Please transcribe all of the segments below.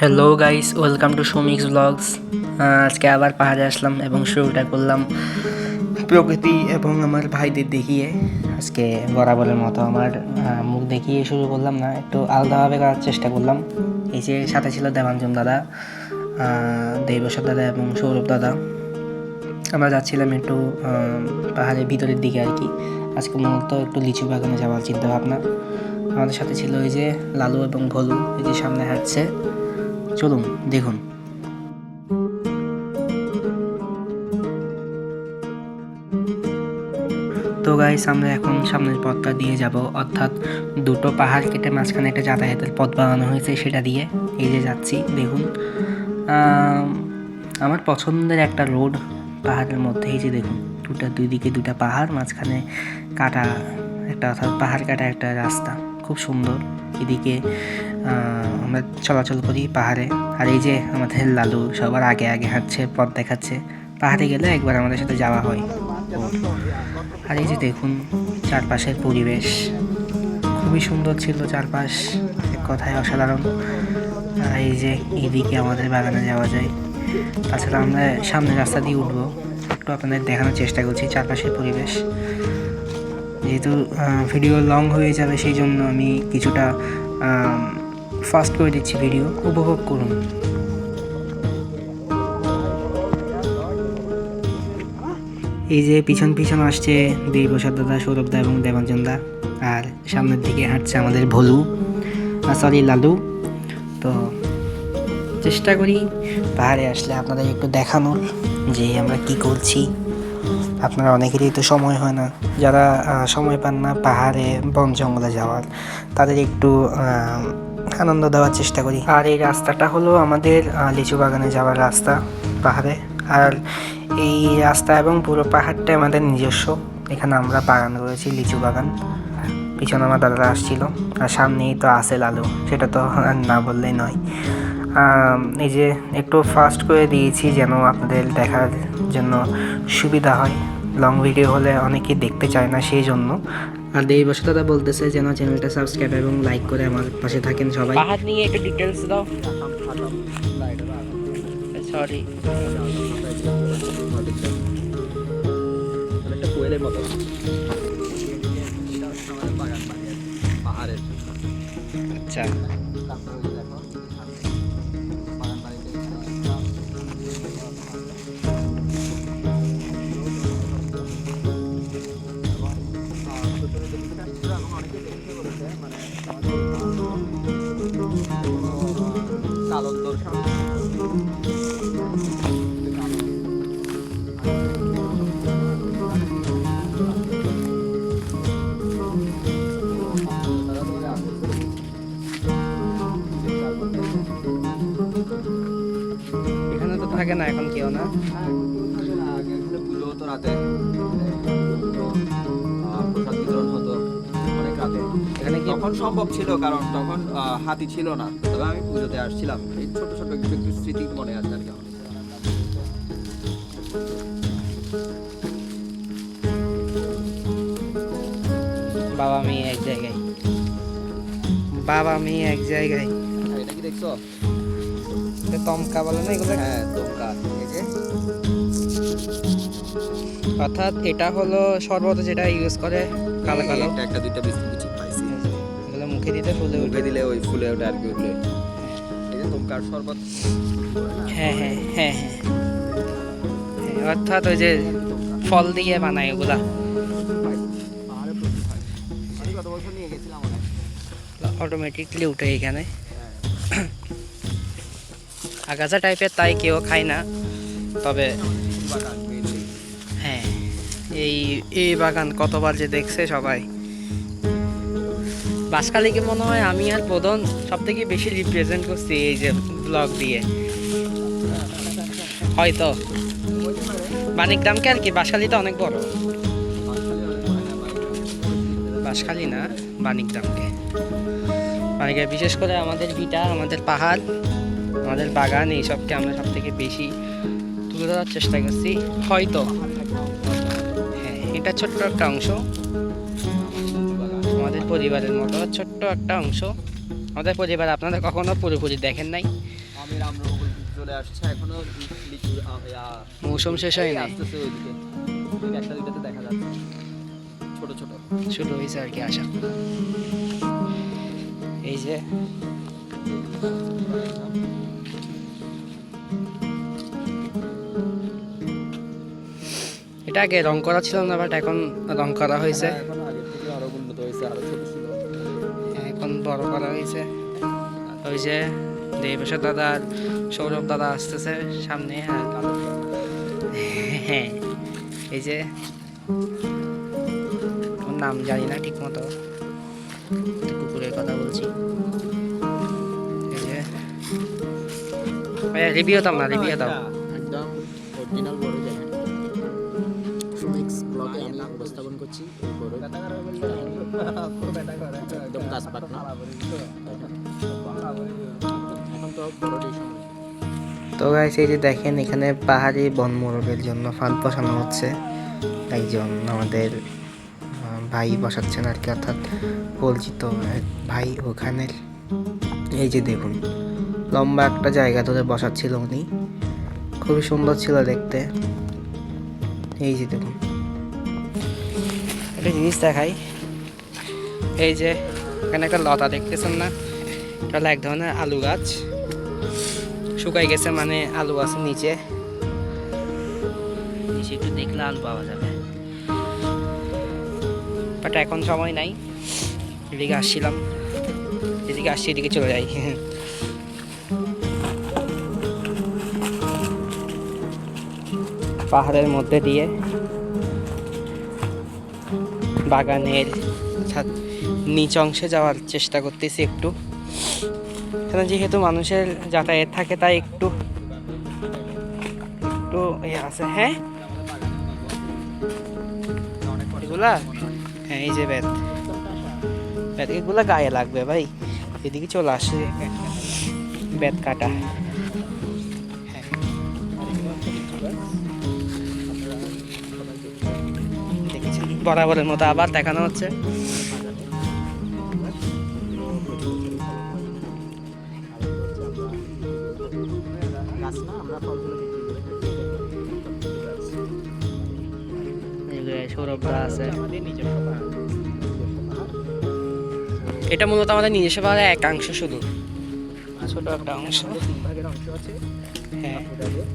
Hello guys, welcome to Sumix vlogs. আজকে আবার পাহাড়ে আসলাম এবং শুরুটা করলাম প্রকৃতি এবং আমার ভাইদের দেখিয়ে। আজকে বরাবরের মতো আমার মুখ দেখিয়ে শুরু করলাম না, একটু আলাদাভাবে করার চেষ্টা করলাম। এই যে সাথে ছিল দেবাঞ্জন দাদা, দেবসর দাদা এবং সৌরভ দাদা। আমরা যাচ্ছিলাম একটু পাহাড়ের ভিতরের দিকে আর কি। আজকে মূলত একটু লিচু বাগানে যাওয়ার চিন্তা ভাবনা। আমাদের সাথে ছিল ওই যে লালু এবং ভলু, এই যে সামনে হাঁটছে। চলুন দেখুন। তো গাইস, আমরা এখন সামনের পথটা দিয়ে যাব, অর্থাৎ দুটো পাহাড় কেটে মাঝখানে একটা যাতায়াতের পথ বানানো হয়েছে, সেটা দিয়ে এই যে যাচ্ছি। দেখুন, আমার পছন্দের একটা রোড পাহাড়ের মধ্যে। এই যে দেখুন, দুই দিকে দুটা পাহাড়, মাঝখানে কাটা একটা, অর্থাৎ পাহাড় কাটা একটা রাস্তা, খুব সুন্দর। এদিকে আমরা চলাচল করি পাহাড়ে। আর এই যে আমাদের লালু সবার আগে আগে হাঁটছে, পথ দেখাচ্ছে। পাহাড়ে গেলে একবার আমাদের সাথে যাওয়া হয়। আর এই যে দেখুন চারপাশের পরিবেশ, খুবই সুন্দর ছিল চারপাশ, এক কথায় অসাধারণ। আর এই যে এইদিকে আমাদের বাগানে যাওয়া যায়। তাছাড়া আমরা সামনের রাস্তা দিয়ে উঠবো, একটু আপনাদের দেখানোর চেষ্টা করছি চারপাশের পরিবেশ। যেহেতু ভিডিও লং হয়ে যাবে, সেই জন্য আমি কিছুটা ফাস্ট করে দিচ্ছি ভিডিও, উপভোগ করুন। এই যে পিছন পিছন আসছে দেবপ্রসাদ দাদা, সৌরভ দা এবং দেবাঞ্জন দা। আর সামনের দিকে হাঁটছে আমাদের ভলু, সরি লালু। তো চেষ্টা করি পাহাড়ে আসলে আপনাদের একটু দেখানোর যে আমরা কি করছি। আপনারা অনেকেরই তো সময় হয় না, যারা সময় পান না পাহাড়ে বন জঙ্গলে যাওয়ার, তাদের একটু আনন্দ দেওয়ার চেষ্টা করি। আর এই রাস্তাটা হলো আমাদের লিচু বাগানে যাওয়ার রাস্তা পাহাড়ে। আর এই রাস্তা এবং পুরো পাহাড়টা আমাদের নিজস্ব। এখানে আমরা বাগান করেছি, লিচু বাগান। পিছনে আমার দাদারা আসছিল, আর সামনেই তো আছে লালু, সেটা তো না বললেই নয়। এই যে একটু ফাস্ট করে দিয়েছি যেন আপনাদের দেখার জন্য সুবিধা হয়। লং ভিডিও হলে অনেকেই দেখতে চায় না, সেই জন্য। আর এই বসে দাদা বলতেছে যেন চ্যানেলটা সাবস্ক্রাইব এবং লাইক করে আমার পাশে থাকেন সবাই। পাহাড় নিয়ে একটু ডিটেলস দাও। সরি, অনেকটা কোয়েলের মতো পাহাড়ের। আচ্ছা, কালন্দর এখানে তো থাকে না এখন কেউ, না? পুজো হতো রাতে, প্রসাদ বিতরণ হতো অনেক রাতে। এখানে কি তখন সম্ভব ছিল, কারণ তখন হাতি ছিল না। তবে আমি পুজোতে আসছিলাম, এই ছোট ছোট একটু একটু স্মৃতি মনে আছে আর কি আমার। বাবা মেয়ে এক জায়গায়, বাবা মেয়ে এক জায়গায়। এটা কি দেখছো? তমকা বলে না এগুলো? হ্যাঁ, তোমরা এই যে অর্থাৎ এটা হলো শরবত যেটা ইউজ করে কালো কালো। এটা একটা দুইটা বিস্কুট পাইছি, এগুলো মুখে দিতে ফুলে উঠবে, মুখে দিলে ওই ফুলে ওঠে আর কি। উঠলে এই যে তোমকার শরবত। হ্যাঁ হ্যাঁ হ্যাঁ হ্যাঁ, অর্থাৎ ওই যে ফল দিয়ে বানায় ওগুলা। পাহাড়ে প্রচুর হয়। আমি গত বছর নিয়ে গেছিলাম অনেক। অটোমেটিকলি উঠে এখানে। আগাছা টাইপের, তাই কেউ খায় না। তবে বাগান mainly। হ্যাঁ, এই বাগান কতবার যে দেখছে সবাই। বাঁশখালীকে মনে হয় আমি আর প্রধান সব থেকে বেশি রিপ্রেজেন্ট করছি এই যে ব্লগ দিয়ে, হয়তো। মানিকদামকে আর কি, বাঁশখালীটা অনেক বড়। বাঁশখালী না, মানিকদামকে। মানিকদাম বিশেষ করে আমাদের ভিটা, আমাদের পাহাড়, আমাদের বাগান, এইসবকে আমরা সব থেকে বেশি তুলে ধরার চেষ্টা করছি হয়তো। হ্যাঁ, এটা ছোট্ট একটা অংশ, আমাদের পরিবারের মতো ছোট্ট একটা অংশ। আমাদের পরিবার আপনারা কখনো পুরোপুরি দেখেন নাই। আমের আমরুল চলে আসছে, এখনো লিচুর মৌসুম শেষ হয়নি। আসতেছে ওইদিকে, ওই একটা দুইটাতে দেখা যাচ্ছে ছোট ছোট। শুরু হয়েছে আর কি আসা। এই যে এটা আগে রং করা ছিল না, বাট এখন রং করা হয়েছে, হ্যাঁ, এখন আগের থেকে আরো উন্নত হয়েছে, আরো ছোট ছিল। এখন বড় করা হয়েছে। ওই যে দেবপ্রসাদ দাদা আর সৌরভ দাদা আসতেছে সামনে। আর হ্যাঁ, এই যে ওর নাম জানি না ঠিক মতো, কুকুরের কথা বলছি। এই যে রিভিউ দাও না, রিভিউ দাও। একদম অরিজিনাল বড় দেখেন, সুমিক্স ব্লগে আমি উপস্থাপন করছি এই বড় একদম কাজ পাক না, এখন তো বড়ই সময়। তো গাইস এই যে দেখেন এখানে পাহাড়ি বন মোরগের জন্য ফাঁদ বসানো হচ্ছে। একজন আমাদের ভাই বসাচ্ছেন আর কি, অর্থাৎ পরিচিত এক ভাই ওখানের। এই যে দেখুন লম্বা একটা জায়গা ধরে বসাচ্ছিল উনি, খুবই সুন্দর ছিল দেখতে। এই যে দেখুন একটা জিনিস দেখাই, এই যে এখানে একটা লতা দেখতেছেন না, এটা হলো এক ধরনের আলু গাছ, শুকাই গেছে, মানে আলু আছে নিচে নিচে একটু দেখলে আলু পাওয়া যাবে, বাট এখন সময় নাই। এদিকে আসছিলাম, এদিকে আসছি, এদিকে চলে যাই। পাহাড়ের মধ্যে দিয়ে বাগানের নিচ অংশে যাওয়ার চেষ্টা করতেছি একটু, এখানে যেহেতু মানুষের যাতায়াত থাকে তাই একটু একটু আছে। হ্যাঁ এগুলা, হ্যাঁ এই যে ব্যাট ব্যাট এগুলা গায়ে লাগবে ভাই, এদিকে চলে আসে ব্যাট কাটা। হ্যাঁ দেখেছেন, বরাবরের মতো আবার দেখানো হচ্ছে। গাছ না, আমরা ফলগুলো সৌরভরা আছে, আমাদের নিজস্ব পাহাড়। এটা মূলত আমাদের নিজস্ব পাহাড়ের একাংশ, শুধু ছোট একটা অংশ। আমাদের 3 ভাগের অংশ আছে, হ্যাঁ ভাগের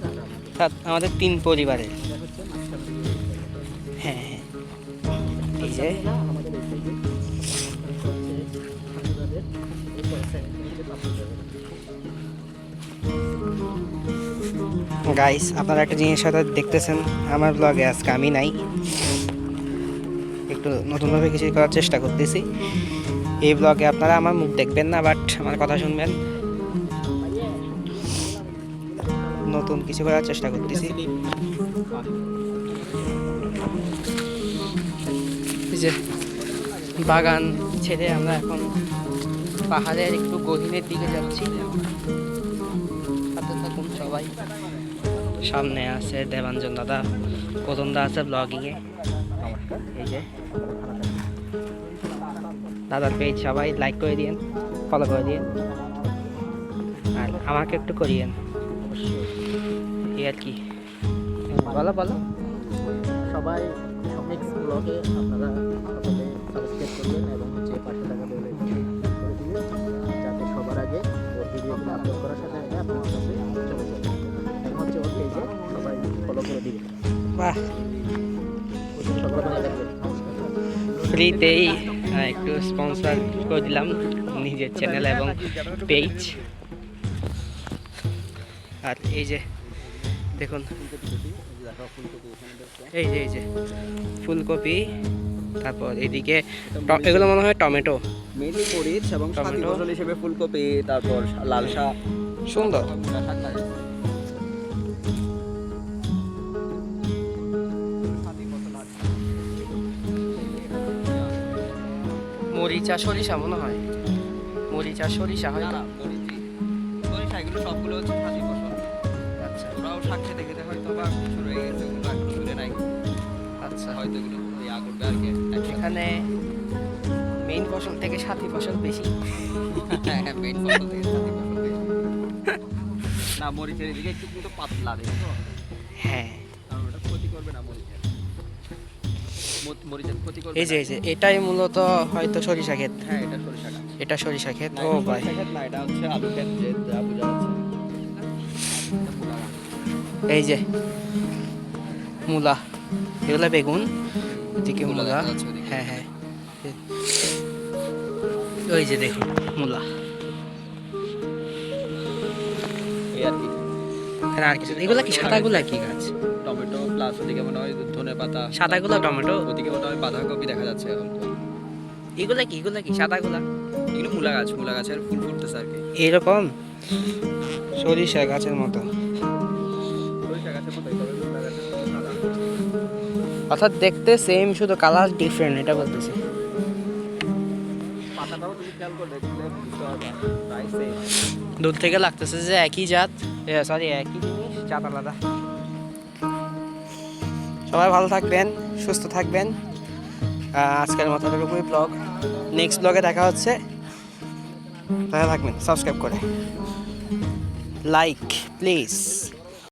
আর অর্থাৎ আমাদের 3 পরিবারের। এটা হচ্ছে মাঝখান দিয়ে। হ্যাঁ হ্যাঁ এই যে আমাদের এই সাইডে হচ্ছে আমাদের এই সাইডে থেকে পাবলিক গাইস আপনারা একটা জিনিস হয়তো দেখতেছেন, আমার ব্লগে আজকে আমি নাই, একটু নতুনভাবে কিছু করার চেষ্টা করতেছি। এই ব্লগে আপনারা আমার মুখ দেখবেন না, বাট আমার কথা শুনবেন, নতুন কিছু করার চেষ্টা করতেছি। এই যে বাগান ছেড়ে আমরা এখন পাহাড়ের একটু গহীনের দিকে যাচ্ছি। সাথে থাকুন সবাই। সামনে আছে দেবাঞ্জন দাদা, কদম দা আছে ব্লগিংয়ে। এই যে দাদার পেজ সবাই লাইক করে দিয়েন, ফলো করে দিয়েন, আর আমাকে একটু করিয়েন, এই আর কি। বলো বলো। সবাই সমিক্স ব্লগে আপনারা সকলে সাবস্ক্রাইব করবেন এবং হচ্ছে পাশে থাকা বেল আইকন করে দিবেন, যাতে সবার আগে ওর ভিডিওগুলো আপলোড করার সাথে সাথে আপনার কাছে চলে যাবে। এবং হচ্ছে ওর পেজে সবাই ফলো করে দিবেন। বাহ, সকলে ভালো থাকবেন। ফ্রিতেই একটু স্পন্সর করে দিলাম নিজের চ্যানেল এবং পেজ। আর এই যে দেখুন, এই যে ফুলকপি, তারপর এদিকে এগুলো মনে হয় টমেটো, মেনলি মরিচ এবং সাথী টমেটো। ফসল হিসেবে ফুলকপি, তারপর লাল শাক, সুন্দর। শাক লাগে। মরিচা সরিষা মনে হয়, মরিচা সরিষা হয় না না? না, সরিষা এগুলো সবগুলো হচ্ছে সাথী ফসল। আচ্ছা ওরাও শাক খেতে খেতে হয়তো বা কিছু রয়ে গেছে, ওগুলো এখন তুলে নাই, আচ্ছা, হয়তো এগুলো ইয়া করবে আর কি। এখানে মেইন ফসল থেকে সাথী ফসল বেশি। হ্যাঁ, মেইন ফসল থেকে সাথী ফসল বেশি। না মরিচের এদিকে একটু কিন্তু পাতলা দেখো, হ্যাঁ কারণ ওটা ক্ষতি করবে না মরিচের। মরিচের ক্ষতি করবে এই যে না। এই যে এটাই মূলত হয়তো সরিষা ক্ষেত। হ্যাঁ এটা সরিষা গাছ। এটা সরিষা ক্ষেত। না, ও এটা ভাই, সরিষা ক্ষেত না, এটা হচ্ছে আলু ক্ষেত, যে যা বোঝা যাচ্ছে। এটা মূলা গাছ। এই যে মূলা, এগুলা বেগুন, এদিকে মূলা মূলা। দেখা যাচ্ছে ওদিকে। হ্যাঁ হ্যাঁ, ওই যে দেখুন মূলা। এই আর কি। আর আর কিছু এগুলা কি, সাদাগুলা কি গাছ? টমেটো প্লাস ওদিকে মনে হয় ধনে পাতা, সাদাগুলা টমেটো, ওদিকে মনে হয় বাঁধাকপি দেখা যাচ্ছে অল্প। এগুলা কি, এগুলা কি সাদাগুলা? এগুলো মূলা গাছ, মূলা গাছের ফুল ফুটতেছে আর কি। এরকম সরিষা গাছের মতো, সরিষা গাছের মতোই, তবে মূলা গাছের মতো সাদা। অর্থাৎ দেখতে সেম, শুধু কালার ডিফারেন্ট, এটা বলতেছি। পাতাটাও তুমি খেয়াল করে দেখলে বুঝতে পারবা প্রায় সেম। দূর থেকে লাগতেছে যে একই জাত, সরি একই জিনিস, জাত আলাদা। সবাই ভালো থাকবেন, সুস্থ থাকবেন। আজকের মতো এটুকুই ব্লগ। নেক্সট ব্লগে দেখা হচ্ছে। দেখা থাকবেন সাবস্ক্রাইব করে, লাইক প্লিজ।